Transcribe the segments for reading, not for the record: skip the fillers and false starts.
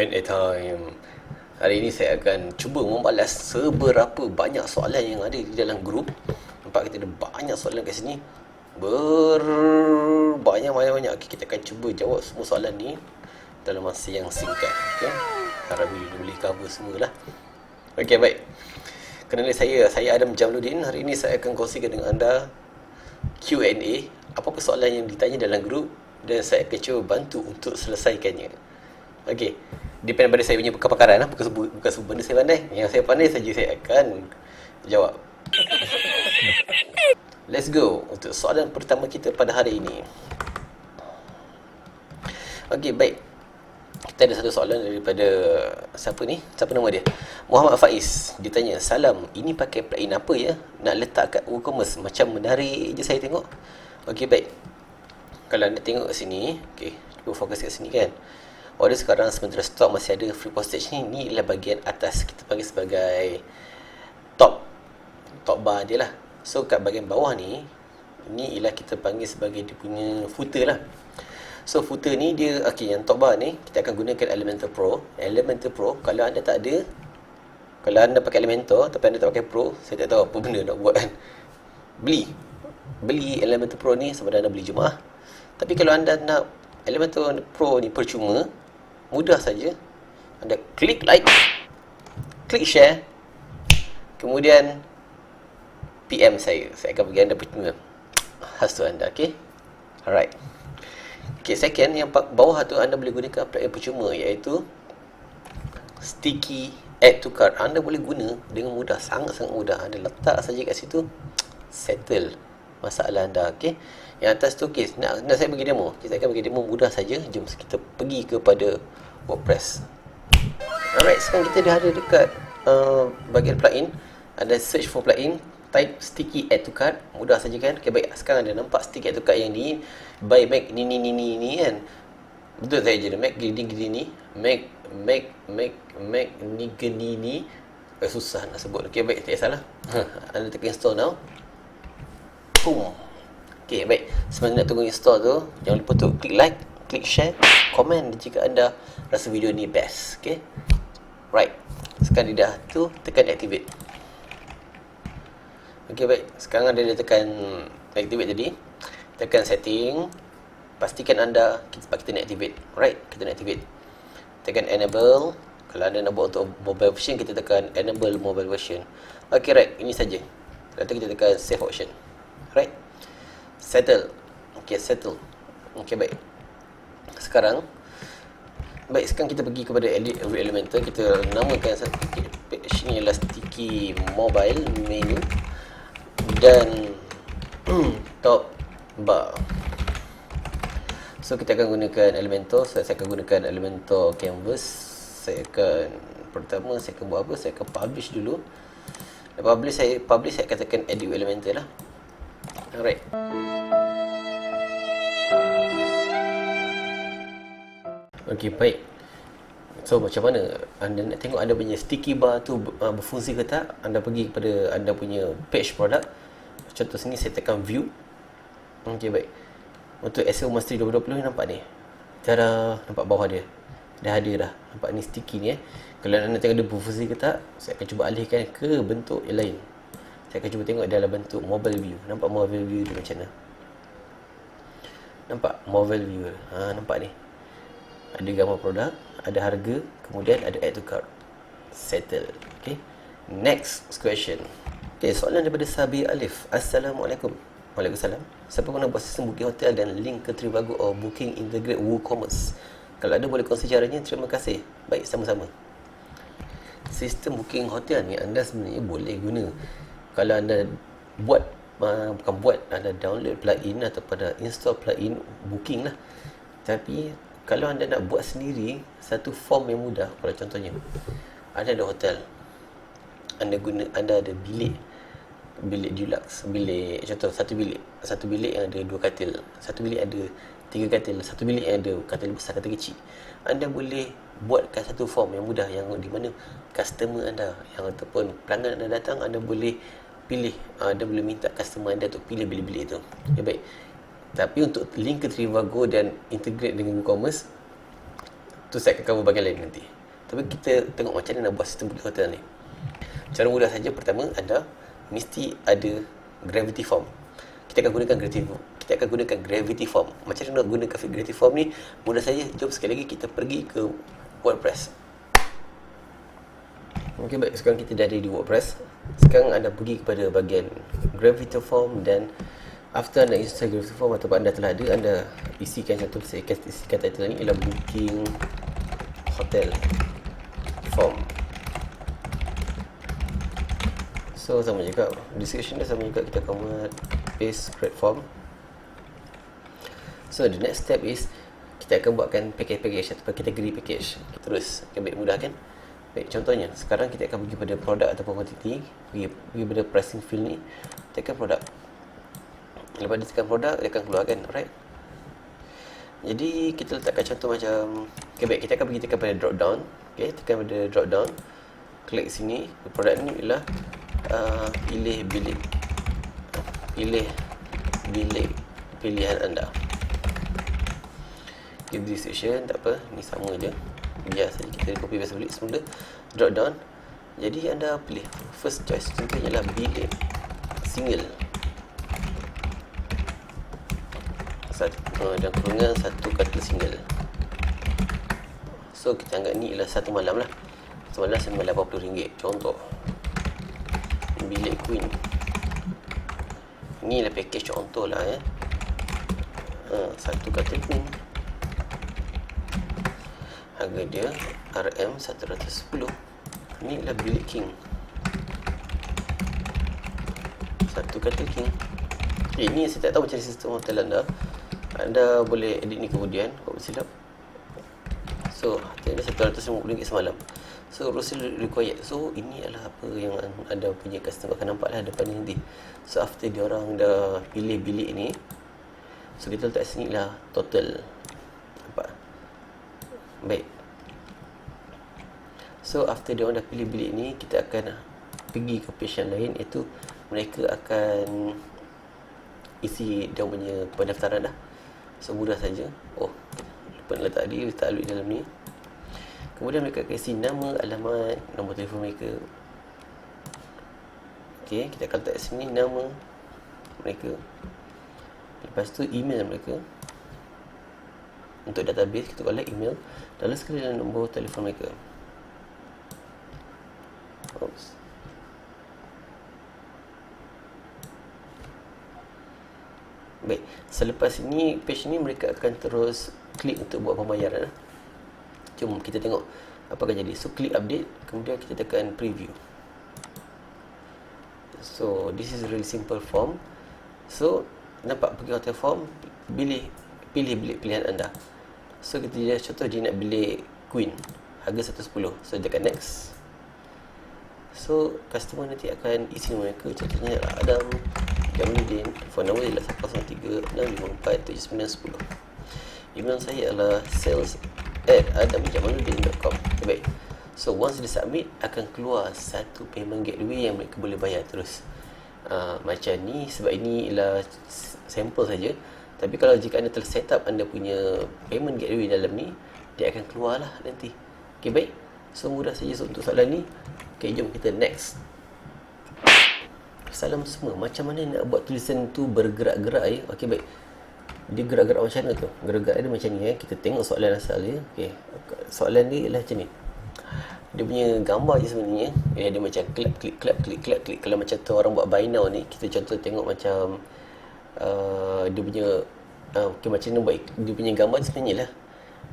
Q&A time. Hari ini saya akan cuba membalas seberapa banyak soalan yang ada di dalam grup. Nampak kita ada banyak soalan kat sini. Banyak. Okay, kita akan cuba jawab semua soalan ni dalam masa yang singkat. Okay? Harap boleh cover semualah. Okay, baik. Kenali saya Adam Jamaludin. Hari ini saya akan kongsikan dengan anda Q&A. Apa soalan yang ditanya dalam grup dan saya akan cuba bantu untuk selesaikannya. Okey, depend pada saya punya kepakaran lah. Bukan semua benda saya pandai. Yang saya pandai saja saya akan jawab. Let's go untuk soalan pertama kita pada hari ini. Okey, baik. Kita ada satu soalan daripada siapa ni? Siapa nama dia? Muhammad Faiz. Dia tanya, "Salam, ini pakai plugin apa ya? Nak letak kat WooCommerce, macam menarik je saya tengok." Okey, baik. Kalau anda tengok kat sini, okey, cuba fokus kat sini kan. Order sekarang sementara stok masih ada free postage ni. Ni ialah bahagian atas, kita panggil sebagai top bar dia lah. So kat bahagian bawah ni, ni ialah kita panggil sebagai dia punya footer lah. So footer ni dia, okey, yang top bar ni kita akan gunakan Elementor Pro. Elementor Pro, kalau anda tak ada, kalau anda pakai Elementor tapi anda tak pakai Pro, saya tak tahu apa benda nak buat kan. Beli Elementor Pro ni sama ada anda beli Jumaah. Tapi kalau anda nak Elementor Pro ni percuma, mudah saja. Anda klik like, klik share, kemudian PM saya akan bagi anda percuma hasil anda. Okay, alright. Okay, second, yang bawah tu anda boleh gunakan plugin percuma, iaitu sticky add to cart. Anda boleh guna dengan mudah, sangat-sangat mudah. Anda letak saja kat situ, settle masalah anda. Okay, yang atas tu, okay, nak saya bagi demo. Kita akan bagi demo mudah saja. Jom kita pergi kepada Wordpress. Alright, sekarang kita dah ada dekat bahagian plugin. Ada search for plugin, type sticky add to cart. Mudah saja kan. Okay, baik. Sekarang anda nampak sticky add to cart yang ni, by Mac ni kan. Betul saya je, Mac gini Mac ni susah nak sebut. Okay, baik, tak salah. Anda tekan install now. Boom. Okay, baik. Sebelum nak tunggu install tu, jangan lupa untuk klik like, klik share, komen jika anda rasa video ni best. Okay, right. Sekarang dia dah tu, tekan activate. Okay, baik. Sekarang anda dah tekan activate tadi. Tekan setting. Pastikan anda kita nak activate. Right, kita nak activate. Tekan enable. Kalau anda nak buat untuk mobile version, kita tekan enable mobile version. Okay, right. Ini saja. Lepas tu kita tekan save option. Right, settle. Okay, settle. Okay, baik. Sekarang kita pergi kepada edit Elementor. Kita namakan page ni adalah sticky mobile menu dan top bar. So kita akan gunakan Elementor. Saya akan gunakan Elementor canvas. Saya akan buat apa? Saya akan publish dulu. Lepas publish saya akan tekan edit Elementor lah. Alright. Okey, baik. So macam mana anda nak tengok anda punya sticky bar tu berfungsi ke tak? Anda pergi kepada anda punya page product. Contoh sini saya tekan view. Okey, baik. Untuk SEO Mastery 2020 ni nampak ni. Cara nampak bawah dia. Dah ada dah. Nampak ni sticky ni Kalau anda tengok dia berfungsi ke tak, saya akan cuba alihkan ke bentuk yang lain. Saya akan cuba tengok dalam bentuk mobile view. Nampak mobile view dia macam mana? Nampak mobile view. Nampak ni. Ada gambar produk, ada harga, kemudian ada add to cart. Settle. Okay, next question. Okay, soalan daripada Sabi Alif. Assalamualaikum. Waalaikumsalam. Siapa guna buat sistem booking hotel dan link ke Trivago or booking integrate WooCommerce? Kalau ada boleh kongsi caranya, terima kasih. Baik, sama-sama. Sistem booking hotel ni anda sebenarnya boleh guna kalau anda anda download plugin ataupun install plugin booking lah. Tapi kalau anda nak buat sendiri satu form yang mudah, kalau contohnya anda ada hotel, anda ada bilik deluxe, contoh satu bilik yang ada 2 katil, satu bilik ada 3 katil, satu bilik yang ada katil besar, katil kecil. Anda boleh buatkan satu form yang mudah, yang di mana customer anda ataupun pelanggan anda datang, anda boleh pilih, anda boleh minta customer anda untuk pilih bilik-bilik itu. Ya, baik. Tapi untuk link ke Trivago dan integrate dengan WooCommerce, tu saya akan cover bahagian lain nanti. Tapi kita tengok macam mana nak buat sistem booking hotel ni. Cara mudah saja, pertama anda mesti ada gravity form. Kita akan gunakan gravity form. Macam mana nak gunakan gravity form ni? Mudah saja. Jom sekali lagi kita pergi ke Wordpress. Okey, baik, sekarang kita dah ada di Wordpress. Sekarang anda pergi kepada bahagian gravity form, dan after anda install gravity form ataupun anda telah ada, anda isikan, contoh saya akan isikan title ni ialah booking hotel form. So sama juga, description dia sama juga, kita akan buat paste create form. So the next step is kita akan buatkan package atau kategori package. Terus, baik, mudah kan? Baik, contohnya sekarang kita akan pergi pada produk ataupun quantity, pergi pada pricing field ni, tekan produk. Lepas dia tekan produk, dia akan keluarkan, alright. Jadi kita letakkan contoh macam, okay, baik, kita akan pergi tekan pada drop down. Okay, tekan pada drop down, klik sini, produk ni ialah pilih bilik pilihan anda. Give description, tak apa, ni sama je, biar saja kita copy paste balik semula. Drop down, jadi anda pilih first choice, contohnya ialah bilik single, dan kurungan satu katil single. So kita anggap ni ialah satu malam lah, satu malam RM80. Contoh bilik queen, ni lah package contoh lah ya. Satu katil queen, harga dia RM110. Ni lah bilik king, satu katil king. Ini saya tak tahu macam sistem hotel anda. Anda boleh edit ni kemudian, kau silap. So hotel dia RM150 semalam. So rules required. So ini adalah apa yang anda punya customer akan nampak lah depan ni nanti. So after diorang dah pilih bilik ni, so kita letak sini lah total. Nampak? Baik. So after diorang dah pilih bilik ni, kita akan pergi ke page yang lain, iaitu mereka akan isi dia punya pendaftaran dah. So mudah saja. Oh, lupa nak letak dia, letak alut dalam ni. Kemudian mereka akan isi nama, alamat, nombor telefon mereka. Okey, kita akan letak sini nama mereka. Lepas tu email mereka. Untuk database kita collect email, dan sekali dalam nombor telefon mereka. Oops. Baik, selepas ini page ni mereka akan terus klik untuk buat pembayaran. Jom kita tengok apa akan jadi. So klik update, kemudian kita tekan preview. So this is really simple form. So nampak pergi hotel form, pilih bilik pilihan anda. So kita dia contoh dia nak bilik queen, harga 110. So tekan next. So customer nanti akan isi nama mereka, contohnya Adam Jamaludin, phone number ialah 036547910. Email saya adalah sales@adamjamaludin.com. Okay, baik. So once dia submit, akan keluar satu payment gateway yang mereka boleh bayar terus. Macam ni, sebab ini ialah sampel saja. Tapi kalau jika anda telah set up anda punya payment gateway dalam ni, dia akan keluar lah nanti. Okay, baik. So mudah saja untuk soalan ni. Okay, jom kita next. Salam semua, macam mana nak buat tulisan tu bergerak-gerak ya? Okay, baik. Dia gerak-gerak macam mana tu? Gerak-gerak dia macam ni ya. Kita tengok soalan asal dia. Okay. Soalan dia ialah macam ni. Dia punya gambar je sebenarnya. Dia macam clap, klik, clap, klik, clap, klik. Kalau macam tu orang buat buy now ni, kita contoh tengok macam dia punya okay, macam mana buat dia punya gambar sebenarnya lah.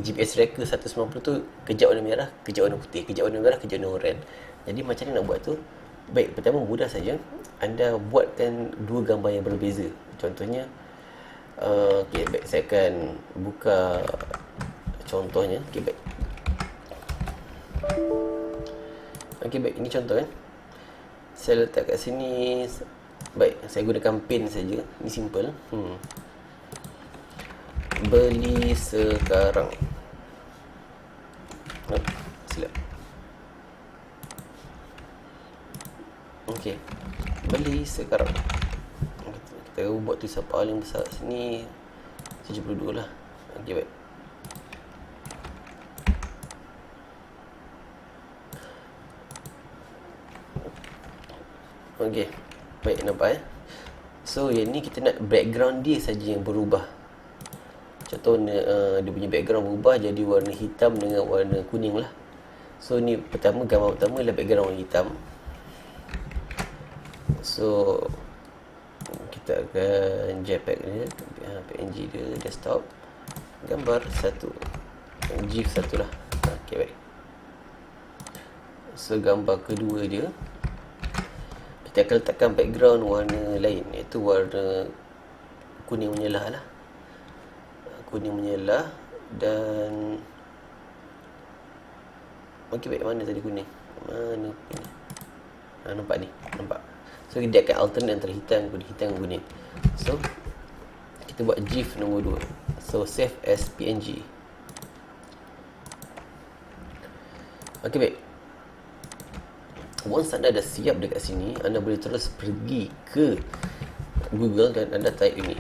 GPS tracker 190 tu kejap warna merah, kejap warna putih, kejap warna merah, kejap warna oranye. Jadi macam mana nak buat tu? Baik, pertama mudah saja. Anda buatkan dua gambar yang berbeza. Contohnya okay, baik, saya akan buka contohnya. Okay, baik. Okay, baik, ini contoh kan. Saya letak kat sini. Baik, saya gunakan pen saja. Ini simple. Beli sekarang. Silap. Okey. Beli sekarang. Kita buat tulisan paling besar sini 72 lah. Okey, baik. Okey. Baik, nampak So yang ni kita nak background dia saja yang berubah. Contoh dia punya background berubah jadi warna hitam dengan warna kuning lah. So ni pertama, gambar pertama ialah background warna hitam. So kita akan JPEG dia, PNG dia, desktop, gambar satu, GIF satu lah. Okay, baik. So gambar kedua dia, kita akan letakkan background warna lain, iaitu warna kuning menyelah lah. Kuning menyelah. Dan okey, baik, mana tadi kuning? Mana ini? Nampak ni, nampak. So dia akan alternate antara hitam dan kuning. So kita buat GIF nombor 2. So save as PNG. Okey, baik. Once anda dah siap dekat sini, anda boleh terus pergi ke Google dan anda type ini,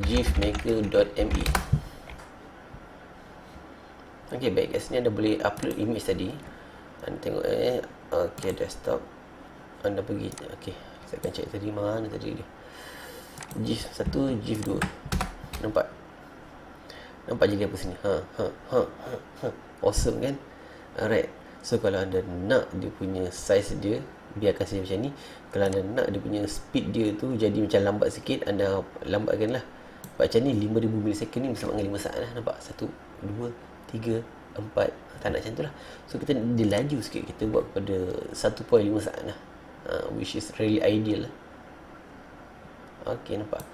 gifmaker.me. Okey, baik. Kat sini anda boleh upload image tadi. Anda tengok okey, desktop. Anda pergi. Okey, saya akan cek tadi mana tadi dia. GIF 1, GIF 2. Nampak? Nampak jadi apa sini? Awesome kan? Alright. So kalau anda nak dia punya size dia, biarkan saja macam ni. Kalau anda nak dia punya speed dia tu jadi macam lambat sikit, anda lambatkan lah. Macam ni 5000 milisecond ni sama dengan 5 saat lah. Nampak? 1, 2, 3, 4. Tak nak macam tu lah. So kita dia laju sikit, kita buat pada 1.5 saat lah. Which is really ideal lah. Okay, nampak?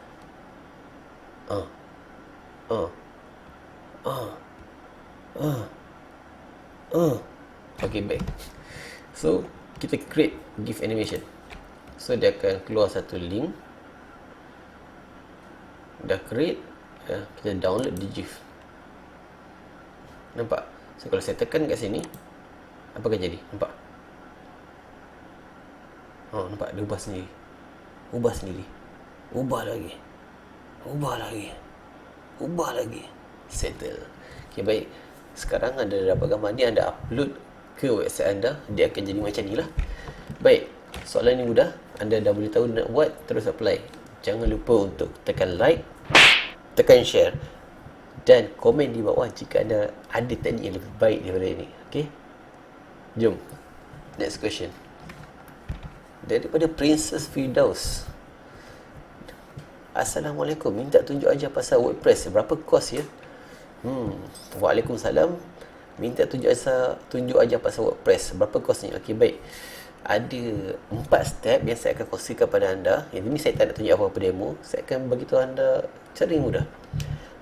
Okay, baik. So kita create GIF animation. So dia akan keluar satu link. Dah create, kita download di GIF. Nampak? So kalau saya tekan kat sini, apa akan jadi? Nampak? Nampak? Dia ubah sendiri. Ubah sendiri. Ubah lagi. Ubah lagi. Ubah lagi. Settle. Okay, baik. Sekarang anda dapat gambar ni, anda upload ke website anda, dia akan jadi macam ni lah. Baik. Soalan ni mudah. Anda dah boleh tahu nak buat, terus apply. Jangan lupa untuk tekan like, tekan share dan komen di bawah jika anda ada teknik yang lebih baik daripada ini. Okay? Jom. Next question. Daripada Princess Firdaus. Assalamualaikum, minta tunjuk aja pasal WordPress, berapa kos ya? Waalaikumsalam, minta tunjuk aja pasal WordPress, berapa kosnya? Okey, baik. Ada 4 step yang saya akan kongsikan pada anda. Yang ini saya tak nak tunjuk apa-apa demo. Saya akan beritahu anda cara yang mudah.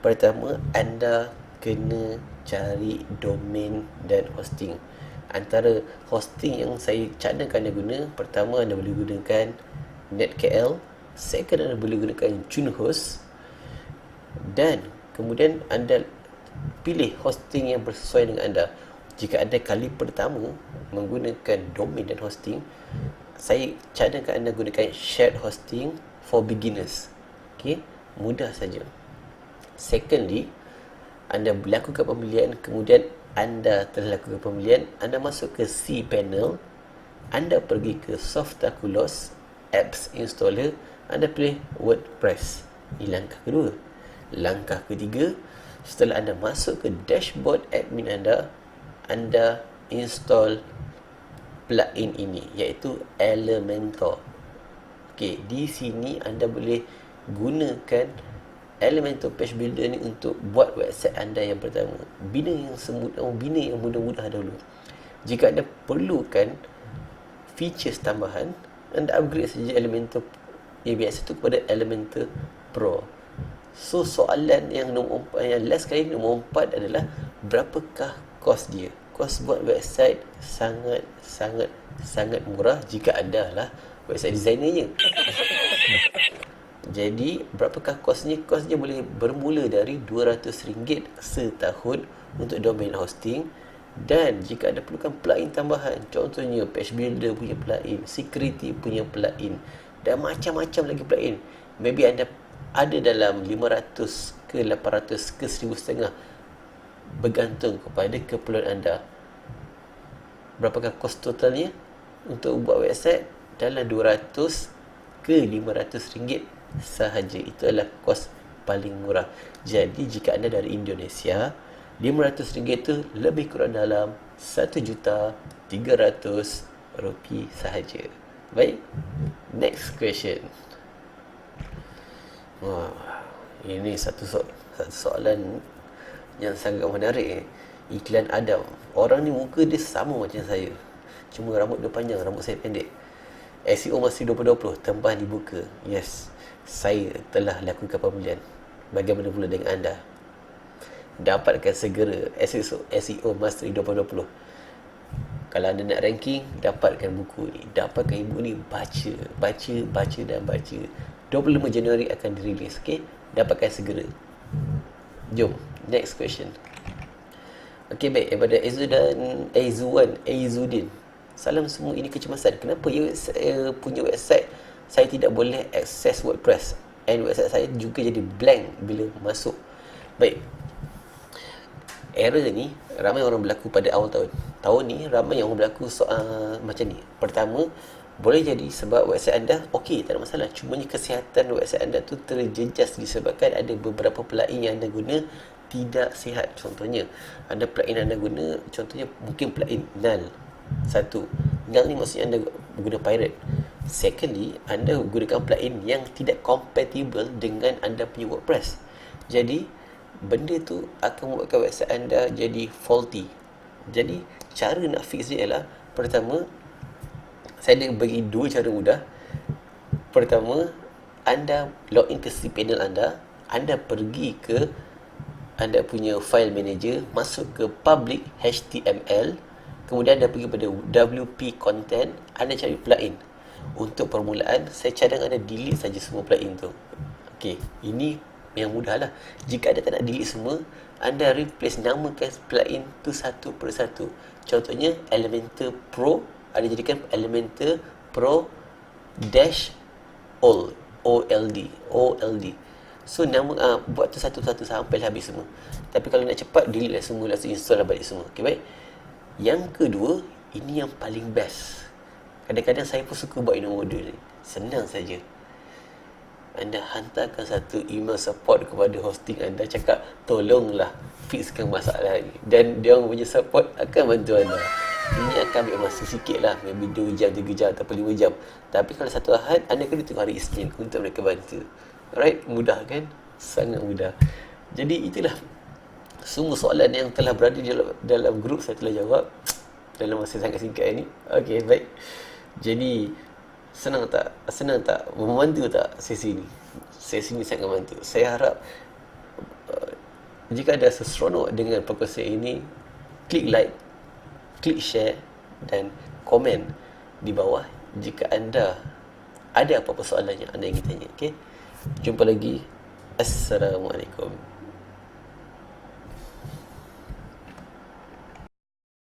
Pertama, anda kena cari domain dan hosting. Antara hosting yang saya cadangkan anda guna, pertama anda boleh gunakan NetKL, second anda boleh gunakan Junhost, dan kemudian anda pilih hosting yang bersesuaian dengan anda. Jika anda kali pertama menggunakan domain dan hosting, saya cadangkan anda gunakan shared hosting for beginners. Okey, mudah saja. Secondly, anda lakukan pembelian, kemudian anda telah lakukan pembelian, anda masuk ke cPanel, anda pergi ke Softaculos Apps Installer, anda pilih WordPress. Ini langkah kedua. Langkah ketiga, setelah anda masuk ke dashboard admin anda install plugin ini, iaitu Elementor. Okey, di sini anda boleh gunakan Elementor Page Builder ni untuk buat website anda yang pertama. Bina yang mudah-mudah dahulu. Jika anda perlukan features tambahan, anda upgrade saja Elementor yang biasa tu kepada Elementor Pro. So soalan yang last kali nombor 4 adalah berapakah kos dia? Kos buat website sangat murah jika anda lah website designernya. Jadi berapakah kosnya? Kosnya boleh bermula dari RM200 setahun untuk domain hosting. Dan jika anda perlukan plugin tambahan, contohnya page builder punya plugin, security punya plugin, dan macam-macam lagi plugin, maybe anda ada dalam 500 ke 800 ke 1,500, bergantung kepada keperluan anda. Berapakah kos totalnya untuk buat website? dalam 200 ke 500 ringgit sahaja. Itu adalah kos paling murah. Jadi jika anda dari Indonesia, 500 ringgit tu lebih kurang dalam 1,300,000 rupiah sahaja. Baik, next question. Wah, ini satu soalan yang sangat menarik. Iklan Adam. Orang ni muka dia sama macam saya, cuma rambut dia panjang, rambut saya pendek. SEO masih 2020, tempahan dibuka. Yes, saya telah lakukan pembelian. Bagaimana pula dengan anda? Dapatkan segera SEO Mastery 2020. Kalau anda nak ranking, dapatkan buku ni. Dapatkan ibu ni, baca dan baca. 25 Januari akan dirilis. Okay, dapatkan segera. Jom, next question. Okay, baik. Daripada Aizudin. Salam semua, ini kecemasan. Kenapa punya website saya tidak boleh akses WordPress, and website saya juga jadi blank bila masuk. Baik, error ni ramai orang berlaku pada awal tahun. Tahun ni ramai yang orang berlaku soal macam ni. Pertama, boleh jadi sebab website anda okey, tak ada masalah, cumanya kesihatan website anda tu terjejas disebabkan ada beberapa plugin yang anda guna tidak sihat. Contohnya, ada plugin anda guna, contohnya mungkin plugin null. Satu, null ni maksudnya anda guna pirate. Secondly, anda gunakan plugin yang tidak compatible dengan anda punya WordPress. Jadi, benda tu akan membuatkan website anda jadi faulty. Jadi, cara nak fix dia ialah, pertama, saya ada bagi dua cara mudah. Pertama, anda login ke cPanel anda pergi ke anda punya file manager, masuk ke public HTML, kemudian anda pergi pada WP content, anda cari plugin. Untuk permulaan, saya cadang anda delete saja semua plugin tu. Okey, ini yang mudah lah. Jika anda tak nak delete semua, anda replace namakan plugin tu satu persatu. Contohnya, Elementor Pro, anda jadikan Elementor Pro dash OLD. So, nama buat tu satu-satu sampai habis semua. Tapi kalau nak cepat, delete lah semua, langsung install lah balik semua. Okay, baik. Yang kedua, ini yang paling best. Kadang-kadang saya pun suka buat ini modul ni. Senang saja. Anda hantarkan satu email support kepada hosting anda, cakap tolonglah fixkan masalah ni, dan dia orang punya support akan bantu anda. Ini akan ambil masa sikit lah, maybe 2 jam, 3 jam atau 5 jam. Tapi kalau satu Ahad, anda kena tunggu hari Isnin untuk mereka bantu. Alright, mudah kan? Sangat mudah. Jadi itulah semua soalan yang telah berada dalam grup saya telah jawab dalam masa sangat singkat ini. Okey, baik. Jadi senang tak? Membantu tak sesi ni? Sesi ni sangat membantu. Saya harap jika ada seseronok dengan perkongsian ini, klik like, klik share dan komen di bawah jika anda ada apa-apa soalan yang anda ingin tanya. Okey, jumpa lagi. Assalamualaikum.